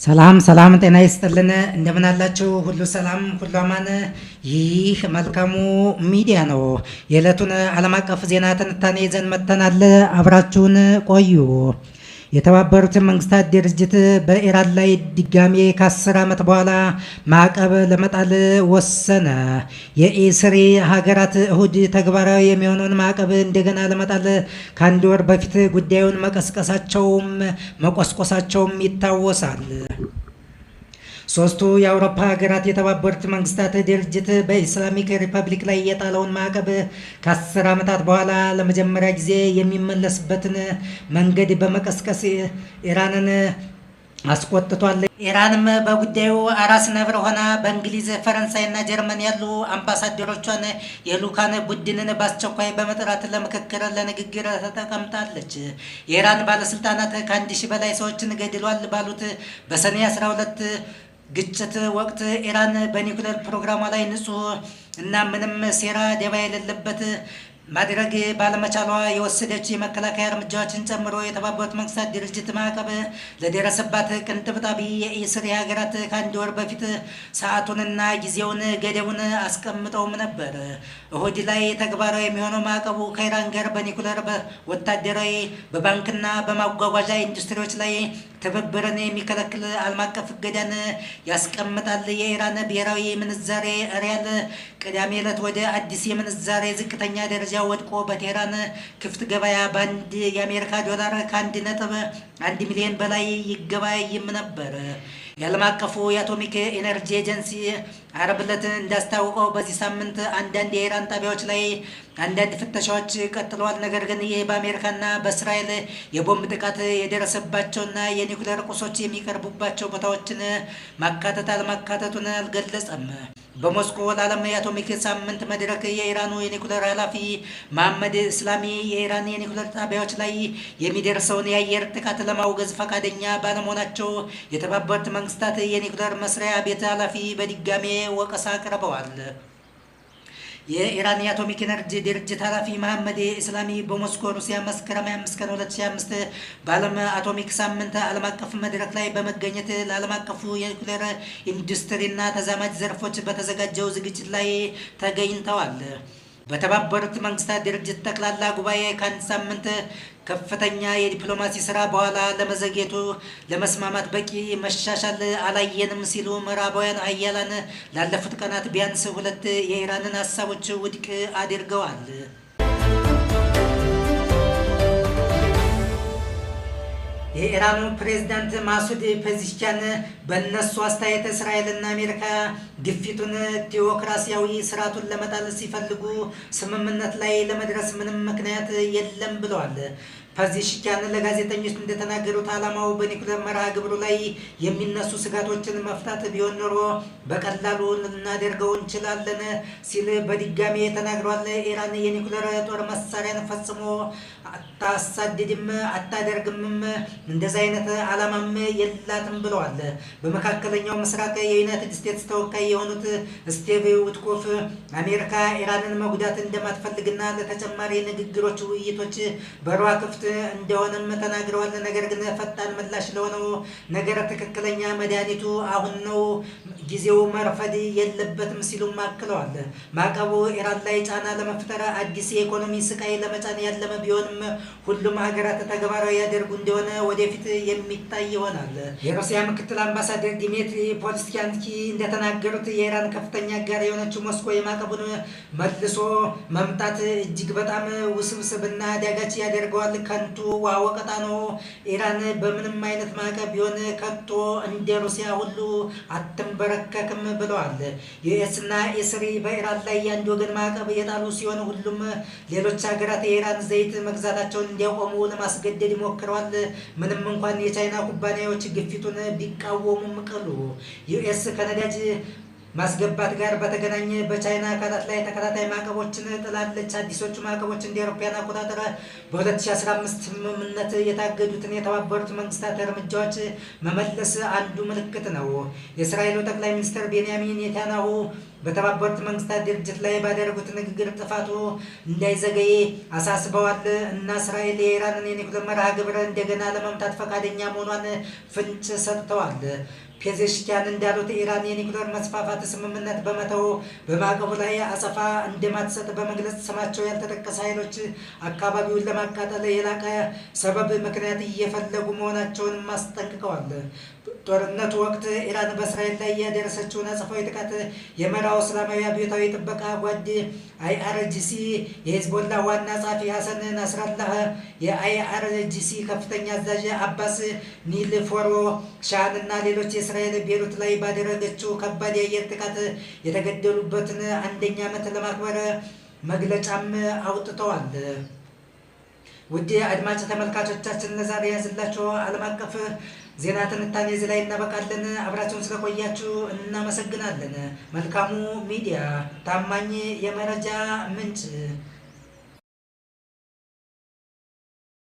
ሰላም ሰላም ጤና ይስጥልን እንደምን አላችሁ ሁሉ ሰላም ሁሉ አማን ይህ መልካሙ ሚዲያ ነው የዕለቱን ዓለም አቀፍ ዜና ትንታኔ ይዘን መጥተናል አብራችሁን ቆዩ የተባበሩት መንግስታት ድርጅት በኢራን ላይ ድጋሜ ከ10 ዓመት በኋላ ማዕቀብ ለመጣል ወሰነ የኢስሪ ሀገራት እሁድ ተግባራዊ የሚሆነውን ማዕቀብ እንደገና ለመጣል ከአንድ ወር በፊት ጉዳዩን መቆስቆሳቸውም ይታወሳል ሶስቱ የአውሮፓ ሀገራት የተባበሩት መንግስታት ድርጅት በኢስላሚክ ሪፐብሊክ ላይ የጣለውን ማዕቀብ ከ10 ዓመታት በኋላ ለመጀመሪያ ጊዜ የሚመለስበትን መንገድ በመቀስቀስ ኢራንን አስቆጥቷል ኢራንም በጉዳዩ አራስ ነብር ሆና በእንግሊዝ ፈረንሳይና ጀርመን ያሉ አምባሳደሮቿን የሉካን ቡድንን በአስቸኳይ በመጥራት ለምክክር ለንግግር ተቀምጣለች የኢራን ባለስልጣናት ከ1000 በላይ ሰዎችን ገድሏል ባሉት በሰኔ 12 ግጭት ወቅት ኢራን በኒውክሌር ፕሮግራሟ ላይ ንጹህ እና ምንም ሴራ ደባ የሌለበት ማድረግ ባለመቻሏ የወሰደች የመከላከያ እርምጃዎችን ጨምሮ የተባበሩት መንግስታት ድርጅት ማዕቀብ ለደረሰባት ቅንጥብጣቢ የኢስሪ ሀገራት ከአንድ ወር በፊት ሰዓቱንና ጊዜውን ገደቡን አስቀምጠውም ነበር እሁድ ላይ ተግባራዊ የሚሆነው ማዕቀቡ ከኢራን ጋር በኒውክሌር ወታደራዊ በባንክና በማጓጓዣ ኢንዱስትሪዎች ላይ ትብብርን የሚከለክል ዓለም አቀፍ እገዳን ያስቀምጣል የኢራን ብሔራዊ ምንዛሬ ሪያል ቅዳሜ ዕለት ወደ አዲስ የምንዛሬ ዝቅተኛ ደረጃ ወድቆ በቴህራን ክፍት ገበያ በአንድ የአሜሪካ ዶላር ከ1.1 ሚሊዮን በላይ ይገበያይም ነበር የዓለም አቀፉ የአቶሚክ ኤነርጂ ኤጀንሲ ዓርብ ዕለት እንዳስታወቀው በዚህ ሳምንት አንዳንድ የኢራን ጣቢያዎች ላይ አንዳንድ ፍተሻዎች ቀጥለዋል ነገር ግን ይህ በአሜሪካና በእስራኤል የቦምብ ጥቃት የደረሰባቸውና የኒውክሌር ቁሶች የሚቀርቡባቸው ቦታዎችን ማካተቱን አልገለጸም በሞስኮ ለዓለም የአቶሚክ ሳምንት መድረክ የኢራኑ የኒውክሌር ኃላፊ መሐመድ እስላሚ የኢራን የኒውክሌር ጣቢያዎች ላይ የሚደርሰውን የአየር ጥቃት ለማውገዝ ፈቃደኛ ባለመሆናቸው የተባበሩት መንግስታት የኒውክሌር መስሪያ ቤት ኃላፊ በድጋሜ ወቀሳ አቅርበዋል የኢራን የአቶሚክ ኤነርጂ ድርጅት ኃላፊ መሐመድ እስላሚ በሞስኮ ሩሲያ መስከረም 25 ቀን 2005 በዓለም አቶሚክ ሳምንት ዓለም አቀፍ መድረክ ላይ በመገኘት ለዓለም አቀፉ የኒውክሌር ኢንዱስትሪና ተዛማጅ ዘርፎች በተዘጋጀው ዝግጅት ላይ ተገኝተዋል በተባበሩት መንግስታት ድርጅት ጠቅላላ ጉባኤ ከአንድ ሳምንት ከፍተኛ የዲፕሎማሲ ስራ በኋላ ለመዘግየቱ ለመስማማት በቂ መሻሻል አላየንም ሲሉ ምዕራባውያን ሀያላን ላለፉት ቀናት ቢያንስ 2 የኢራንን ሀሳቦች ውድቅ አድርገዋል የኢራኑ ፕሬዝዳንት ማሱድ ፔዚሽኪያን በእነሱ አስተያየት እስራኤልና አሜሪካ ግፊቱን ቴዎክራሲያዊ ስርዓቱን ለመጣል ሲፈልጉ ስምምነት ላይ ለመድረስ ምንም ምክንያት የለም ብለዋል ፔዚሽኪያን ለጋዜጠኞች እንደተናገሩት ዓላማው በኒውክሌር መርሃ ግብሩ ላይ የሚነሱ ስጋቶችን መፍታት ቢሆን ኖሮ በቀላሉ ልናደርገው እንችላለን ሲል በድጋሜ ተናግሯል ኢራን የኒውክሌር ጦር መሳሪያን ፈጽሞ አታሳድድም አታደርግምም እንደዚህ አይነት ዓላማም የላትም ብለዋል በመካከለኛው ምስራቅ የዩናይትድ ስቴትስ ተወካይ የሆኑት ስቲቭ ዊትኮፍ አሜሪካ ኢራንን መጉዳት እንደማትፈልግና ለተጨማሪ ንግግሮች ውይይቶች በሯ ክፍት እንደሆነም ተናግረዋል ነገር ግን ፈጣን ምላሽ ለሆነው ነገር ትክክለኛ መድኃኒቱ አሁን ነው ጊዜው መርፈድ የለበትም ሲሉም አክለዋል ማዕቀቡ ኢራን ላይ ጫና ለመፍጠር አዲስ የኢኮኖሚ ስቃይ ለመጫን ያለመ ቢሆንም ሁሉም ሀገራት ተግባራዊ ያደርጉ እንደሆነ ወደፊት የሚታይ ይሆናል የሩሲያ ምክትል አምባሳደር ዲሚትሪ ፖሊስኪያንስኪ እንደተናገሩት የኢራን ከፍተኛ አጋር የሆነችው ሞስኮ የማዕቀቡን መልሶ መምጣት እጅግ በጣም ውስብስብና አዳጋች ያደርገዋል ከንቱ ወቀጣ ነው ኢራን በምንም አይነት ማዕቀብ ቢሆን ከቶ እንደ ሩሲያ ሁሉ አትንበረከክም ብለዋል ዩኤስና ኢስሪ በኢራን ላይ የአንድ ወገን ማዕቀብ የጣሉ ሲሆን ሁሉም ሌሎች ሀገራት የኢራን ዘይት መግዛታቸውን እንዲያቆሙ ለማስገደድ ሞክረዋል ምንም እንኳን የቻይና ኩባንያዎች ግፊቱን ቢቃወሙም ቅሉ ዩኤስ ከነዳጅ ማስገባት ጋር በተገናኘ በቻይና አካላት ላይ ተከታታይ ማዕቀቦችን ጥላለች አዲሶቹ ማዕቀቦች እንደ አውሮፓውያን አቆጣጠር በ2015 ስምምነት የታገዱትን የተባበሩት መንግስታት እርምጃዎች መመለስ አንዱ ምልክት ነው የእስራኤሉ ጠቅላይ ሚኒስትር ቤንያሚን ኔታንያሁ በተባበሩት መንግስታት ድርጅት ላይ ባደረጉት ንግግር ጥፋቱ እንዳይዘገይ አሳስበዋል እና እስራኤል የኢራንን የኒውክሌር መርሃ ግብር እንደገና ለመምታት ፈቃደኛ መሆኗን ፍንጭ ሰጥተዋል። ፔዜሽኪያን እንዳሉት ኢራን የኒውክሌር መስፋፋት ስምምነት በመተው በማዕቀቡ ላይ አጸፋ እንደማትሰጥ በመግለጽ ስማቸው ያልተጠቀሰ ኃይሎች አካባቢውን ለማቃጠል የላቀ ሰበብ ምክንያት እየፈለጉ መሆናቸውንም አስጠንቅቀዋል። ጦርነቱ ወቅት ኢራን በእስራኤል ላይ ያደረሰችውን አጸፋዊ ጥቃት የመራው እስላማዊ አብዮታዊ ጥበቃ ጓድ አይአርጂሲ የሂዝቦላ ዋና ጸሐፊ ሐሰን ናስራላህ፣ የአይአርጂሲ ከፍተኛ አዛዥ አባስ ኒልፎሮ ሻን እና ሌሎች የእስራኤል ቤሩት ላይ ባደረገችው ከባድ የአየር ጥቃት የተገደሉበትን 1ኛ ዓመት ለማክበር መግለጫም አውጥተዋል። ውድ አድማጭ ተመልካቾቻችን ለዛሬ ያዝላችሁ ዓለም አቀፍ ዜና ትንታኔ እዚህ ላይ እናበቃለን። አብራችሁን ስለቆያችሁ እናመሰግናለን። መልካሙ ሚዲያ ታማኝ የመረጃ ምንጭ